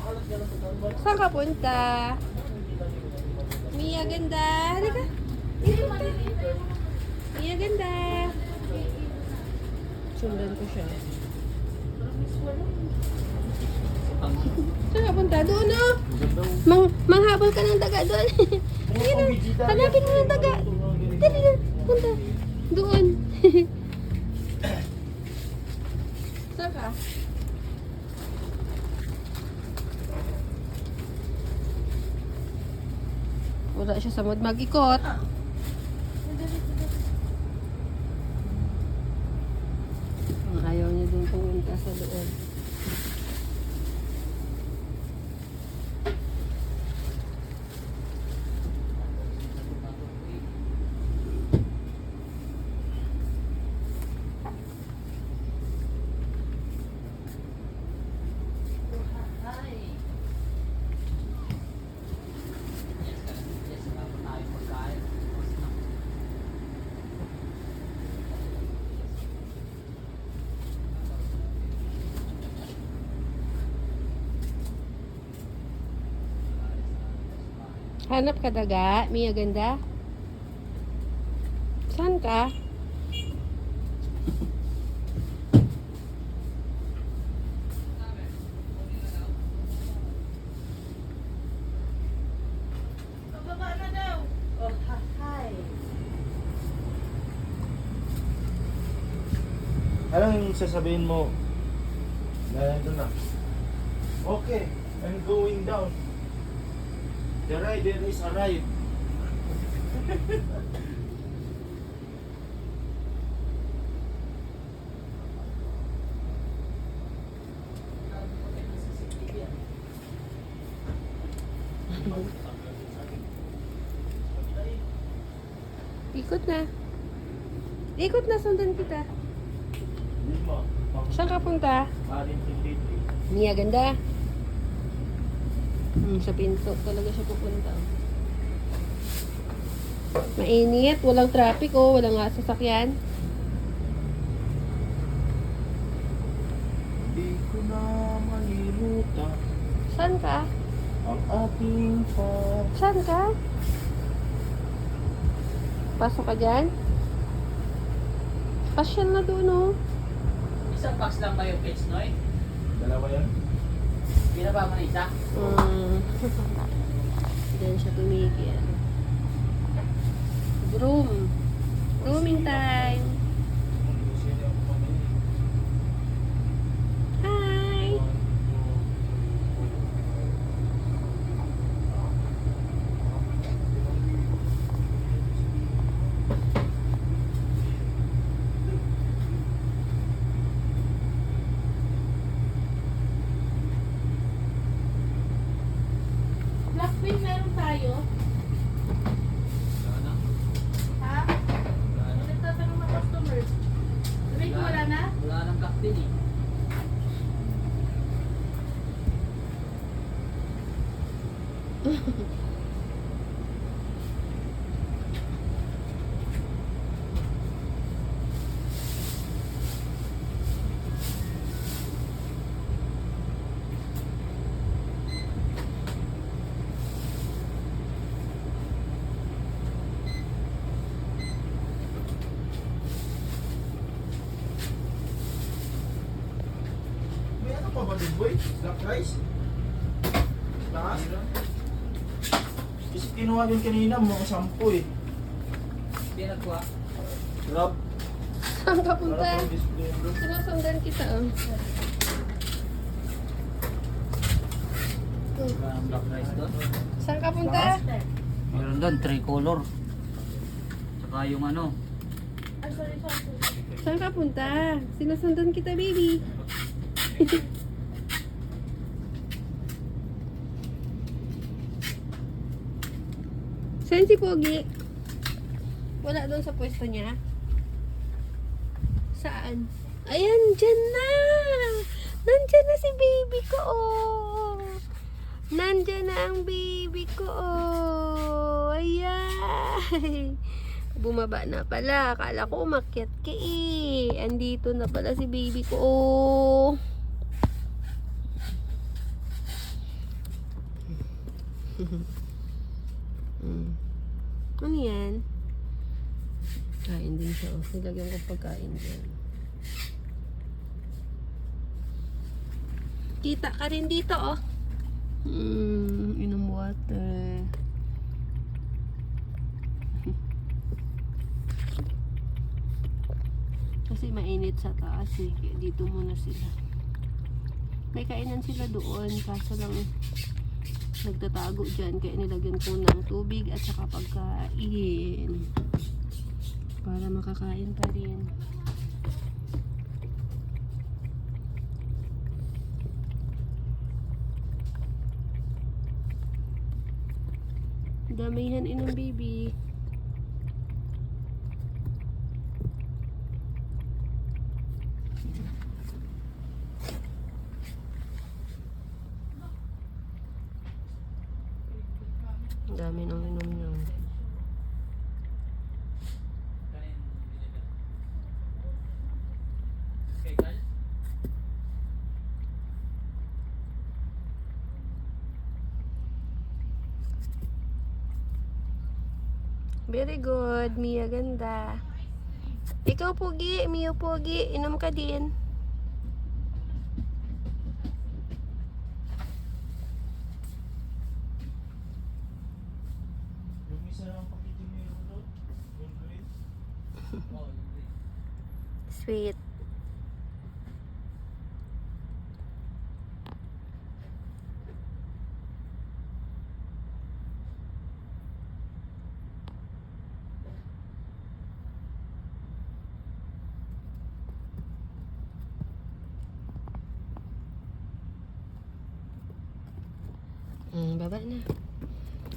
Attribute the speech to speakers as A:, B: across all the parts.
A: Saan ka punta? Mia, ganda. Halika. Punta. Mia, ganda. Sundan ko siya. Saan ka punta? Doon, oh. Manghabol ka ng daga doon. Ayun, oh. Hanapin mo ng daga. Dali na. Punta. Doon. Saan ka? Wala siya sa mood mag-ikot. Ayaw niya din pumunta sa loob. Hanap ka daga, Mia ganda. Saan ka?
B: Pababa na daw. Oh, hi.
C: Anong sasabihin mo? Nandun na. Okay, I'm going down. The rider is arrived.
A: Ikot na. Ikot na, sundan kita. Saan ka punta? Mia ganda. Sa pinto talaga siya pupunta. Mainit, walang traffic oh, walang nga sasakyan.
C: Di ko na malimutan
A: Saan ka?
C: ang ating
A: Saan ka? Pasok ka dyan? Pasyal na doon oh.
B: Isang box lang ba yung pitch, Noy?
C: Dalawa yan?
B: Binaba mo na isa?
A: Diyan siya tumigil. Groom. Grooming time. Hi! Blackpink meron tayo?
B: Wala na.
A: Ha? Nagtatanong ng customer. Sabi ko wala na?
B: Wala nang captain eh.
C: May ano pa ba din, boy? Black rice? Taas? Kasi kinuha yun kanina, mga 10 eh.
B: Pinagkuha.
C: Grab.
A: Saan ka punta?
C: Para pang display yun doon.
A: Sinusundan kita oh.
B: Wala nang black rice doon.
A: Saan ka punta?
B: Meron doon, tricolor. Tsaka yung ano.
A: Saan ka punta? Sinusundan kita baby. Saan si Pogi? Wala doon sa pwesto niya? Saan? Ayan, dyan na! Nandyan na si baby ko, oh! Nandyan na ang baby ko, oh! Ayan! Bumaba na pala. Akala ko umakyat ka eh. Andito na pala si baby ko, oh! Ano yan? Kain din siya. Oh. Nilagyan ko pagkain dyan. Kita ka rin dito, oh. Inom water. Kasi mainit sa taas eh. Kaya dito muna sila. May kainan sila doon. Kaso lang nagtatago dyan. Kaya nilagyan ko ng tubig at saka pagkain. Para makakain pa rin. Damihan inong baby. Dami nang inom niya. Very good, Mia ganda. Ikaw Pogi, Mio Pogi, inom ka din.
C: Yung isa lang pakitin mo yung doon. Yung green.
A: Sweet. Baba na.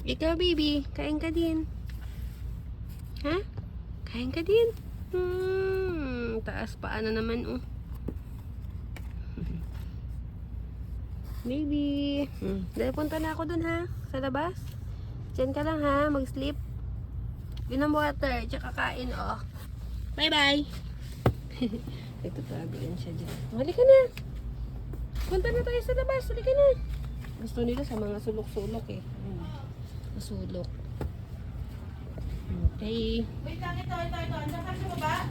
A: Ikaw, baby, kain ka din. Ha? Kain ka din. Taas paa na naman, oh. Baby. Dahil punta na ako dun, ha? Sa labas. Diyan ka lang, ha? Mag-sleep. Inom water, tsaka kain, oh. Bye-bye. Nagtatago yan siya dyan. Halika na. Punta na tayo sa labas. Halika na. Gusto nila sa mga sulok-sulok eh. Masulok. Okay.
D: Wait lang, ito. Andiyan ka sa baba?